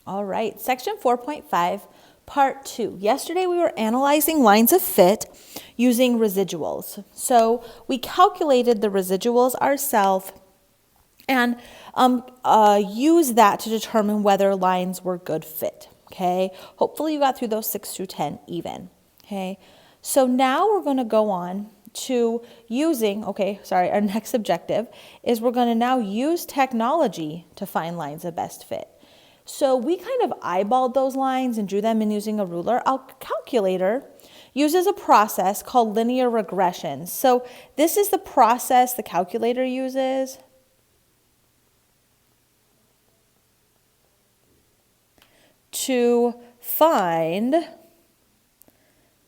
All right, section 4.5, part 2. Yesterday we were analyzing lines of fit using residuals. So we calculated the residuals ourselves and use that to determine whether lines were good fit. Okay, hopefully you got through those 6 through 10 even. Okay, so now we're going to go on to our next objective is we're going to now use technology to find lines of best fit. So we kind of eyeballed those lines and drew them in using a ruler. Our calculator uses a process called linear regressions. So this is the process the calculator uses to find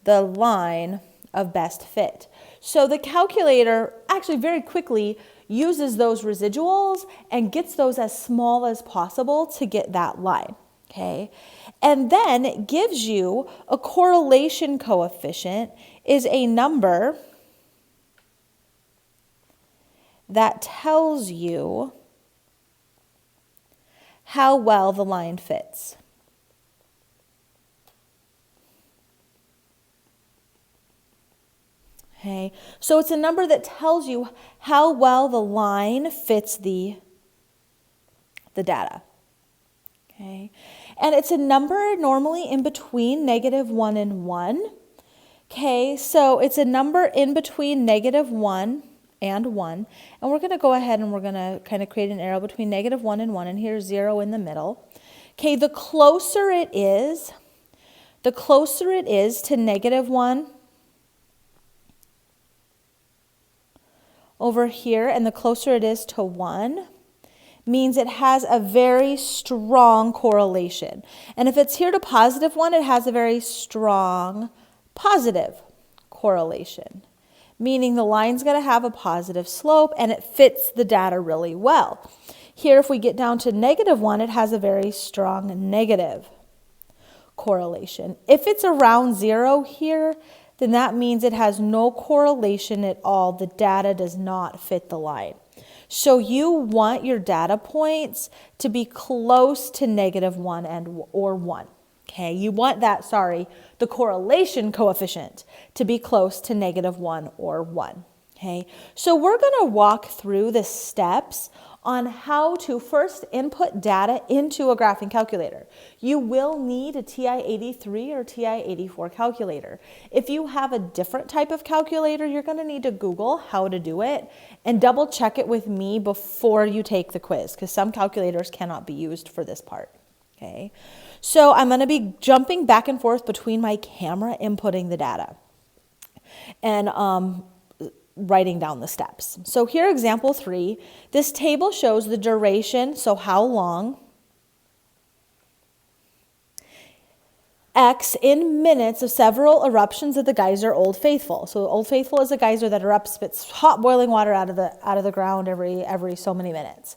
the line of best fit. So the calculator actually very quickly uses those residuals and gets those as small as possible to get that line, okay? And then it gives you a correlation coefficient is a number that tells you how well the line fits. Okay, so it's a number that tells you how well the line fits the data. Okay, and it's a number normally in between -1 and 1. Okay, so it's a number in between -1 and 1. And we're going to go ahead and we're going to kind of create an arrow between -1 and 1, and here's 0 in the middle. Okay, the closer it is to -1 over here, and the closer it is to 1, means it has a very strong correlation. And if it's here to +1, it has a very strong positive correlation, meaning the line's going to have a positive slope and it fits the data really well. Here, if we get down to -1, it has a very strong negative correlation. If it's around 0 here, then that means it has no correlation at all. The data does not fit the line. So you want your data points to be close to -1 or 1. Okay, you want the correlation coefficient to be close to -1 or 1. Okay, so we're going to walk through the steps on how to first input data into a graphing calculator. You will need a TI-83 or TI-84 calculator. If you have a different type of calculator, you're going to need to Google how to do it and double check it with me before you take the quiz, because some calculators cannot be used for this part. Okay, so I'm going to be jumping back and forth between my camera inputting the data and writing down the steps. So here, example 3, this table shows the duration, so how long, X in minutes of several eruptions of the geyser Old Faithful. So Old Faithful is a geyser that erupts, spits hot boiling water out of the ground every so many minutes.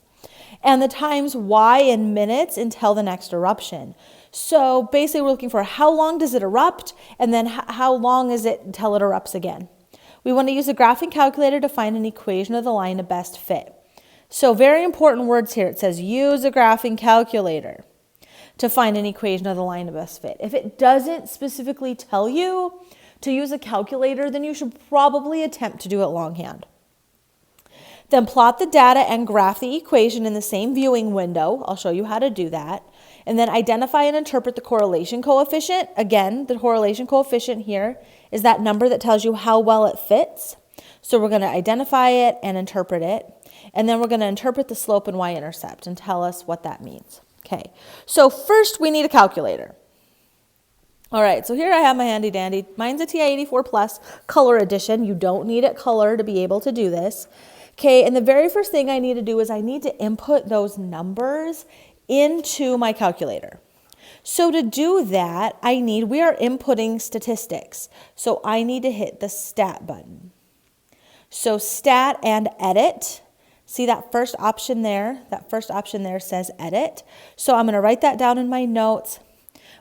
And the times Y in minutes until the next eruption. So basically we're looking for how long does it erupt, and then how long is it until it erupts again. We want to use a graphing calculator to find an equation of the line of best fit. So very important words here. It says use a graphing calculator to find an equation of the line of best fit. If it doesn't specifically tell you to use a calculator, then you should probably attempt to do it longhand. Then plot the data and graph the equation in the same viewing window. I'll show you how to do that. And then identify and interpret the correlation coefficient. Again, the correlation coefficient here is that number that tells you how well it fits. So we're going to identify it and interpret it. And then we're going to interpret the slope and y-intercept and tell us what that means. Okay, so first we need a calculator. All right, so here I have my handy dandy. Mine's a TI-84 Plus color edition. You don't need it color to be able to do this. Okay, and the very first thing I need to do is I need to input those numbers into my calculator. So to do that, we are inputting statistics. So I need to hit the stat button. So stat and edit. See that first option there? That first option there says edit. So I'm going to write that down in my notes.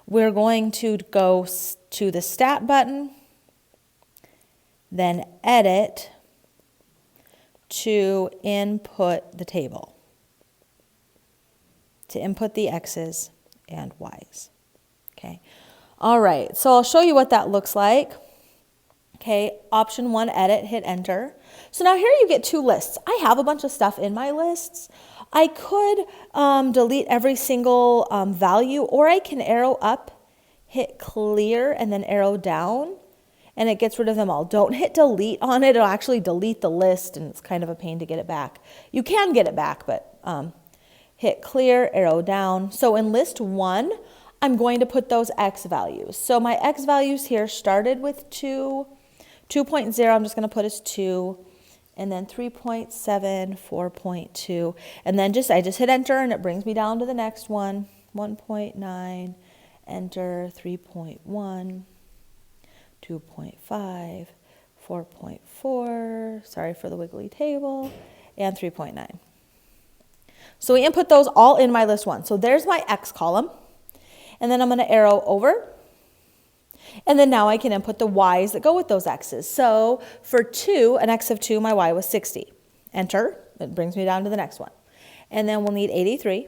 We're going to go to the stat button, then edit to input the table, to input the X's and y's. Okay. All right. So I'll show you what that looks like. Okay. Option 1, edit, hit enter. So now here you get 2 lists. I have a bunch of stuff in my lists. I could delete every single value, or I can arrow up, hit clear, and then arrow down, and it gets rid of them all. Don't hit delete on it. It'll actually delete the list, and it's kind of a pain to get it back. You can get it back, but hit clear, arrow down. So in list 1, I'm going to put those x values. So my x values here started with 2, 2.0, I'm just going to put as 2, and then 3.7, 4.2, and then I just hit enter, and it brings me down to the next one, 1.9, enter, 3.1, 2.5, 4.4, sorry for the wiggly table, and 3.9. So we input those all in my list 1. So there's my x column, and then I'm going to arrow over. And then now I can input the y's that go with those x's. So for 2, an x of 2, my y was 60. Enter. It brings me down to the next one. And then we'll need 83.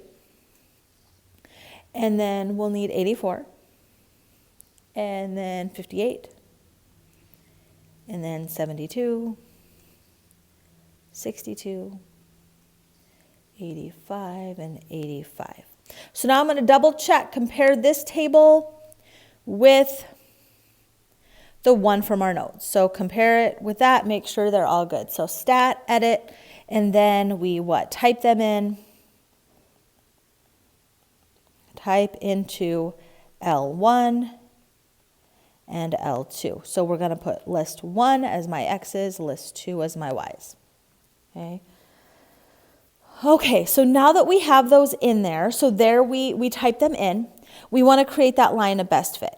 And then we'll need 84. And then 58. And then 72. 62. 85 and 85. So now I'm going to double check, compare this table with the one from our notes. So compare it with that, make sure they're all good. So stat, edit, and then we what? Type them in. Type into L1 and L2. So we're going to put list 1 as my x's, list 2 as my y's. Okay. Okay, so now that we have those in there, so there we type them in, we want to create that line of best fit.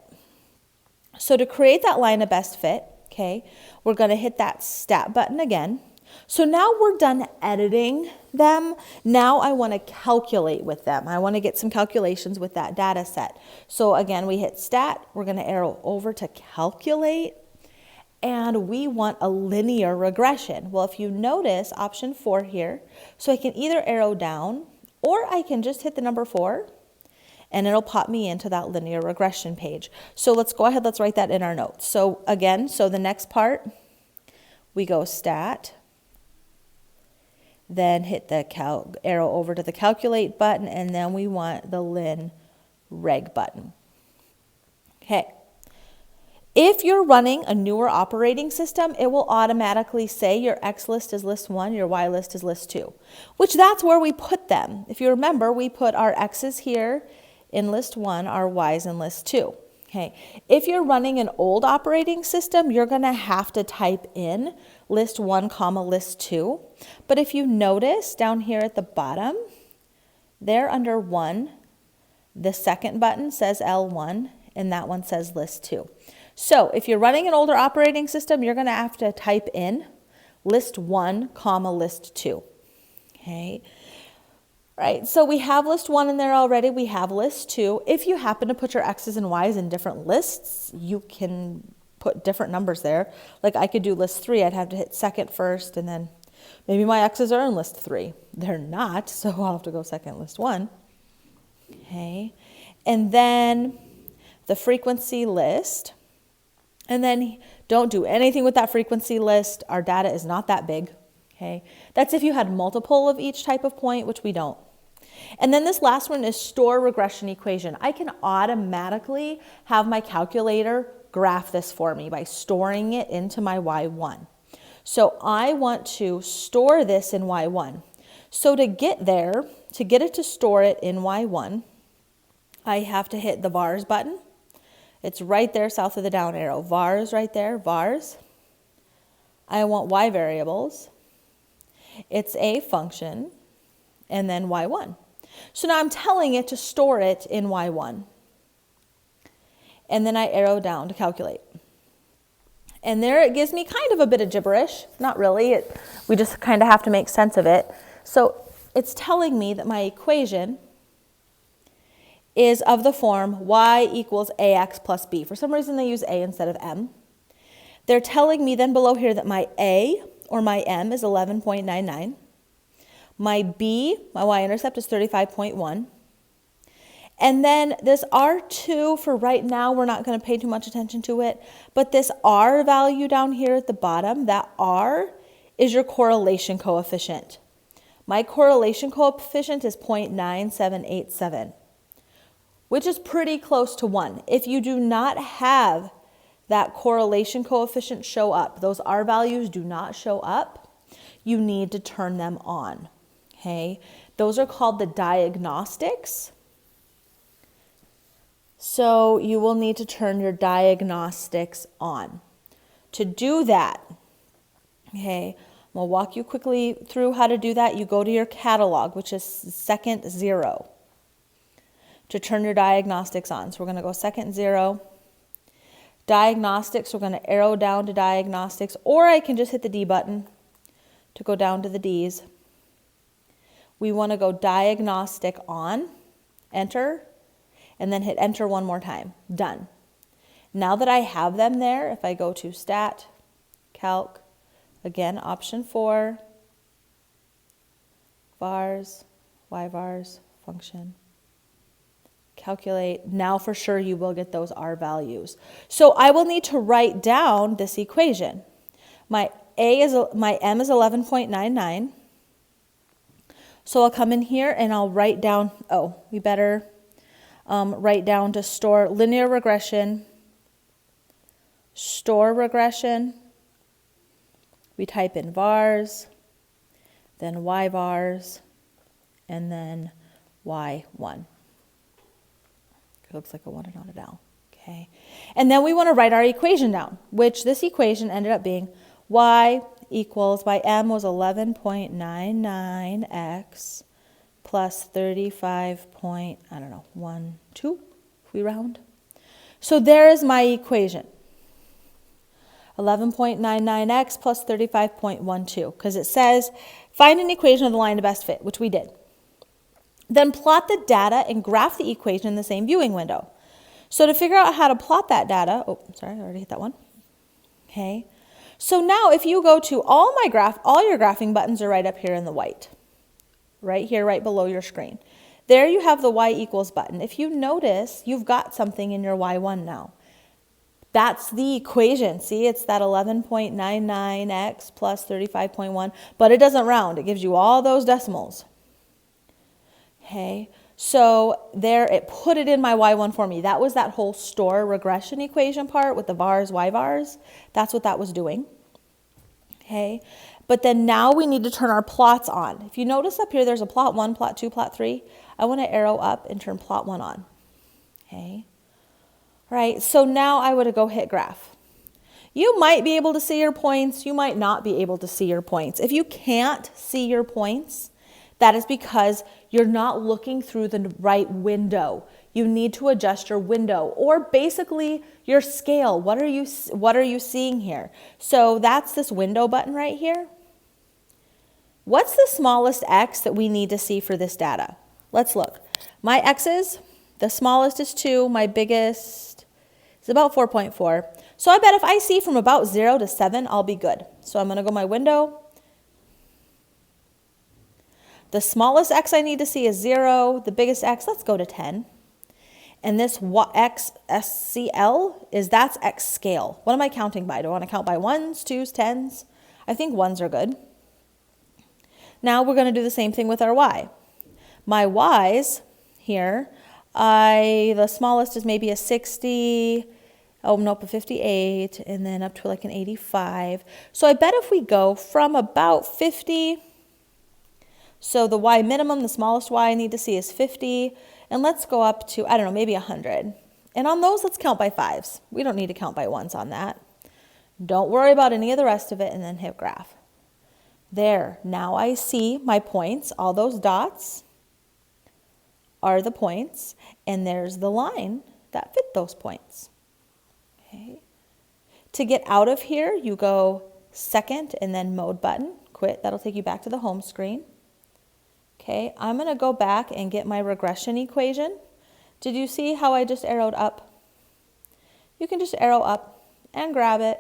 So to create that line of best fit, okay, we're going to hit that stat button again. So now we're done editing them. Now I want to calculate with them. I want to get some calculations with that data set. So again, we hit stat, we're going to arrow over to calculate, and we want a linear regression. Well, if you notice option 4 here, so I can either arrow down or I can just hit the number 4 and it'll pop me into that linear regression page. So let's go ahead, let's write that in our notes. So again, so the next part, we go stat, then hit the arrow over to the calculate button, and then we want the lin reg button. Okay. If you're running a newer operating system, it will automatically say your X list is list 1, your Y list is list 2, which that's where we put them. If you remember, we put our X's here in list 1, our Y's in list 2. Okay. If you're running an old operating system, you're going to have to type in list 1, comma, list 2. But if you notice down here at the bottom, there under 1, the second button says L1, and that one says list 2. So if you're running an older operating system, you're going to have to type in list 1, comma, list 2. Okay. Right. So we have list 1 in there already. We have list 2. If you happen to put your X's and Y's in different lists, you can put different numbers there. Like I could do list 3. I'd have to hit second first, and then maybe my X's are in list 3. They're not, so I'll have to go second list 1. Okay. And then the frequency list. And then don't do anything with that frequency list. Our data is not that big. Okay. That's if you had multiple of each type of point, which we don't. And then this last one is store regression equation. I can automatically have my calculator graph this for me by storing it into my Y1. So I want to store this in Y1. So to get there, to get it to store it in Y1, I have to hit the vars button. It's right there south of the down arrow. Vars right there, vars. I want Y variables. It's a function, and then Y1. So now I'm telling it to store it in Y1. And then I arrow down to calculate. And there it gives me kind of a bit of gibberish. Not really. We just kind of have to make sense of it. So it's telling me that my equation is of the form y equals ax plus b. For some reason they use a instead of m. They're telling me then below here that my a, or my m, is 11.99. My b, my y-intercept, is 35.1. And then this R2, for right now, we're not going to pay too much attention to it. But this R value down here at the bottom, that R is your correlation coefficient. My correlation coefficient is 0.9787, which is pretty close to 1. If you do not have that correlation coefficient show up, those R values do not show up, you need to turn them on. Okay? Those are called the diagnostics. So you will need to turn your diagnostics on. To do that, okay, I'll walk you quickly through how to do that. You go to your catalog, which is second 0, to turn your diagnostics on. So we're going to go second 0. Diagnostics, we're going to arrow down to diagnostics, or I can just hit the D button to go down to the Ds. We want to go diagnostic on, enter, and then hit enter one more time. Done. Now that I have them there, if I go to stat, calc, again, option 4, vars, yvars, function, calculate. Now for sure you will get those R values. So I will need to write down this equation. My M is 11.99. So I'll come in here and I'll write down, we better write down to store linear regression, store regression. We type in vars, then y vars, and then y1. It looks like a 1 and not a down. Okay. And then we want to write our equation down, which this equation ended up being y equals, my m was 11.99x plus 35 point, I don't know, 1, 2, if we round. So there is my equation. 11.99x plus 35.12, because it says find an equation of the line of best fit, which we did. Then plot the data and graph the equation in the same viewing window. So to figure out how to plot that data, I already hit that one. Okay. So now if you go to all your graphing buttons are right up here in the white. Right here, right below your screen. There you have the y equals button. If you notice, you've got something in your y1 now. That's the equation. See, it's that 11.99x plus 35.1, but it doesn't round. It gives you all those decimals. Okay, so there it put it in my y1 for me. That was that whole store regression equation part with the vars, y vars. That's what that was doing. Okay, but then now we need to turn our plots on. If you notice up here, there's a plot 1, plot 2, plot 3. I want to arrow up and turn plot 1 on. Okay. Right, so now I would go hit graph. You might be able to see your points. You might not be able to see your points. If you can't see your points, that is because you're not looking through the right window. You need to adjust your window or basically your scale. What are you seeing here? So that's this window button right here. What's the smallest x that we need to see for this data? Let's look. My x's, the smallest is 2, my biggest is about 4.4. So I bet if I see from about 0 to 7, I'll be good. So I'm going to go my window. The smallest x I need to see is 0. The biggest x, let's go to 10. And this x SCL that's x scale. What am I counting by? Do I want to count by 1s, 2s, 10s? I think 1s are good. Now we're going to do the same thing with our y. My y's here, the smallest is maybe a 60, a 58, and then up to like an 85. So I bet if we go from about 50, so the y minimum, the smallest y I need to see is 50, and let's go up to, I don't know, maybe 100. And on those, let's count by 5s. We don't need to count by 1s on that. Don't worry about any of the rest of it, and then hit graph. There, now I see my points. All those dots are the points, and there's the line that fit those points. Okay. To get out of here, you go second and then mode button, quit. That'll take you back to the home screen. Okay, I'm going to go back and get my regression equation. Did you see how I just arrowed up? You can just arrow up and grab it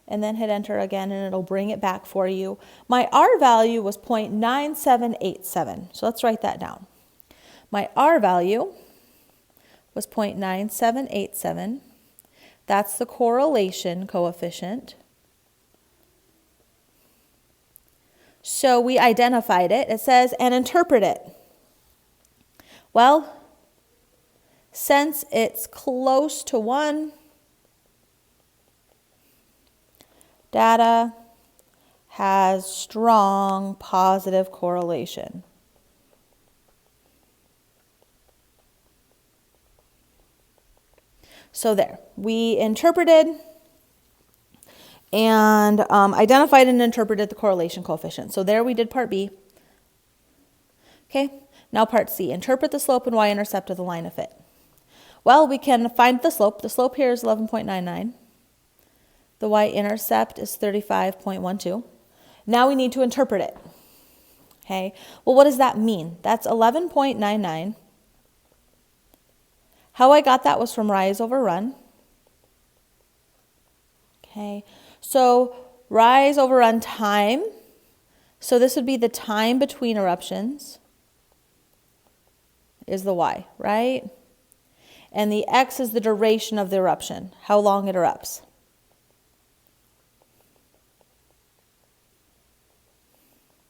and then hit enter again and it'll bring it back for you. My R value was 0.9787, so let's write that down. My R value was 0.9787. That's the correlation coefficient. So we identified it. It says, and interpret it. Well, since it's close to 1, data has strong positive correlation. So there, we interpreted and identified and interpreted the correlation coefficient. So there we did part B. Okay, now part C, interpret the slope and y-intercept of the line of fit. Well, we can find the slope. The slope here is 11.99. The y-intercept is 35.12. Now we need to interpret it. Okay, well, what does that mean? That's 11.99. How I got that was from rise over run. Okay, so rise over run time. So this would be the time between eruptions is the y, right? And the x is the duration of the eruption, how long it erupts.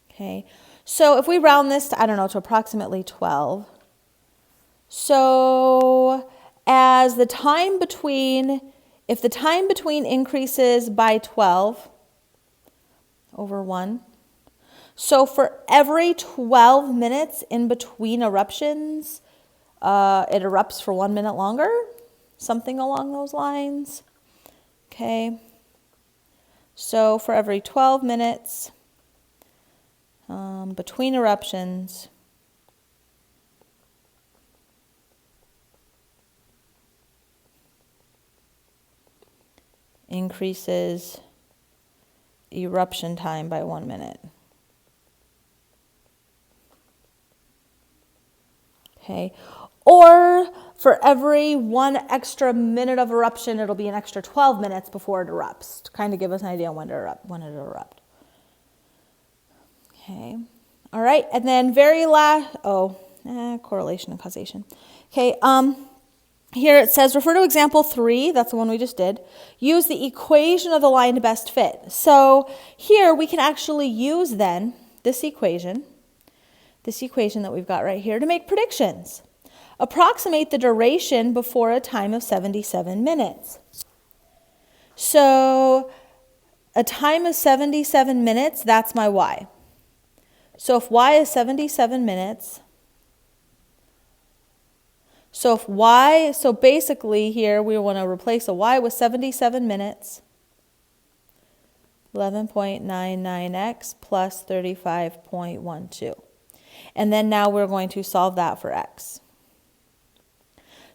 Okay, so if we round this to, I don't know, to approximately 12. So as the time between, if the time between increases by 12 over 1, so for every 12 minutes in between eruptions, it erupts for 1 minute longer, something along those lines. Okay, so for every 12 minutes between eruptions, increases eruption time by 1 minute. Okay, or for every 1 extra minute of eruption, it'll be an extra 12 minutes before it erupts, to kind of give us an idea when it'll erupt. Okay, all right, and then very last, correlation and causation. Okay, here it says, refer to example 3, that's the one we just did. Use the equation of the line to best fit. So here we can actually use then this equation that we've got right here to make predictions. Approximate the duration before a time of 77 minutes. So a time of 77 minutes, that's my y. So if y is 77 minutes, so basically here we want to replace a y with 77 minutes, 11.99x plus 35.12. And then now we're going to solve that for x.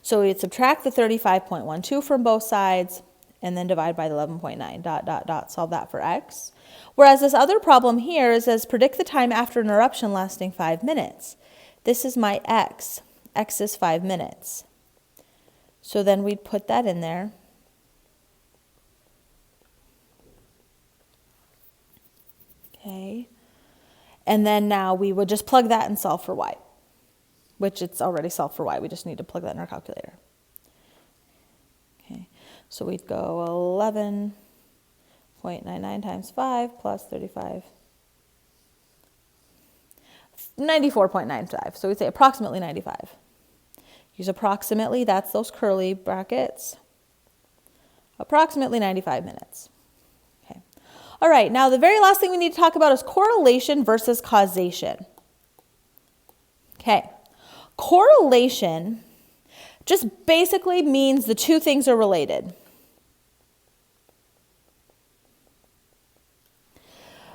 So we'd subtract the 35.12 from both sides and then divide by the 11.9, ... solve that for x. Whereas this other problem here is says predict the time after an eruption lasting 5 minutes. This is my x. X is 5 minutes. So then we'd put that in there. Okay. And then now we would just plug that and solve for y, which it's already solved for y. We just need to plug that in our calculator. Okay. So we'd go 11.99 times 5 plus 35. 94.95. So we'd say approximately 95. Use approximately, that's those curly brackets. Approximately 95 minutes. Okay. All right, now the very last thing we need to talk about is correlation versus causation. Okay. Correlation just basically means the two things are related.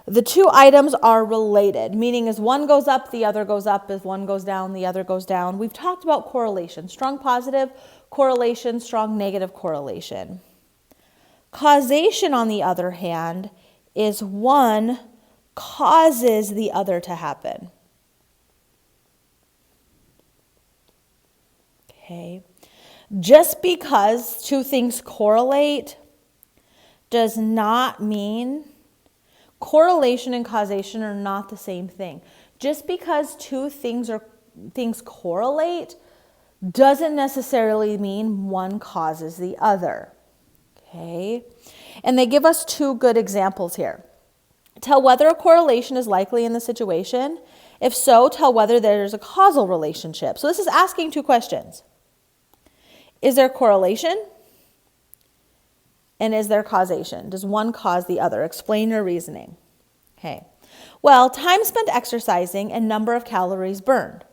The two items are related, meaning as one goes up, the other goes up. As one goes down, the other goes down. We've talked about correlation, strong positive correlation, strong negative correlation. Causation, on the other hand, is one causes the other to happen. Okay. Just because two things correlate does not mean correlation and causation are not the same thing. Just because two things correlate doesn't necessarily mean one causes the other. Okay? And they give us two good examples here. Tell whether a correlation is likely in the situation. If so, tell whether there's a causal relationship. So this is asking two questions. Is there correlation? And is there causation? Does one cause the other? Explain your reasoning. Okay. Well, time spent exercising and number of calories burned.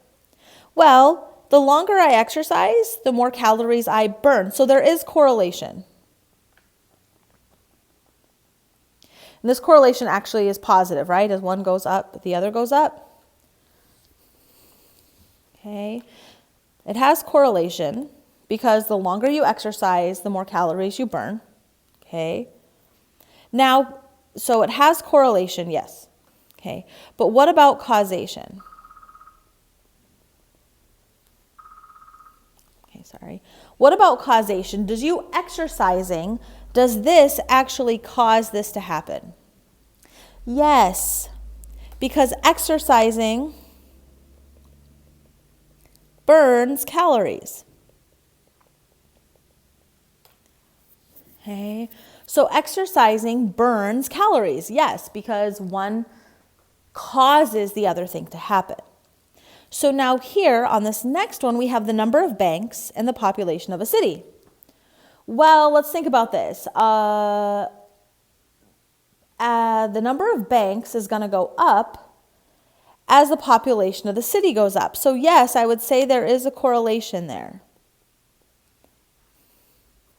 Well, the longer I exercise, the more calories I burn. So there is correlation. And this correlation actually is positive, right? As one goes up, the other goes up. Okay. It has correlation because the longer you exercise, the more calories you burn. Okay. Now, so it has correlation, yes. Okay. But what about causation? Okay, sorry. What about causation? Does you exercising, does this actually cause this to happen? Yes. Because exercising burns calories. Okay, so exercising burns calories, yes, because one causes the other thing to happen. So now here on this next one, we have the number of banks and the population of a city. Well, let's think about this. The number of banks is going to go up as the population of the city goes up. So yes, I would say there is a correlation there.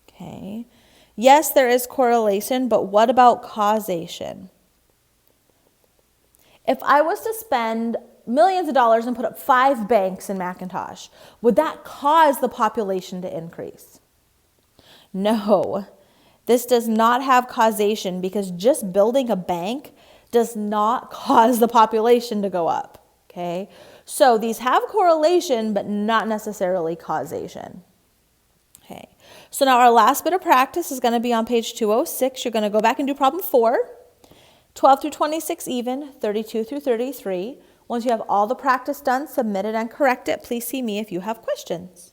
Okay. Yes, there is correlation, but what about causation? If I was to spend millions of dollars and put up 5 banks in Macintosh, would that cause the population to increase? No, this does not have causation because just building a bank does not cause the population to go up. Okay, so these have correlation, but not necessarily causation. Okay, so now our last bit of practice is going to be on page 206. You're going to go back and do problem 4, 12 through 26 even, 32 through 33. Once you have all the practice done, submit it and correct it. Please see me if you have questions.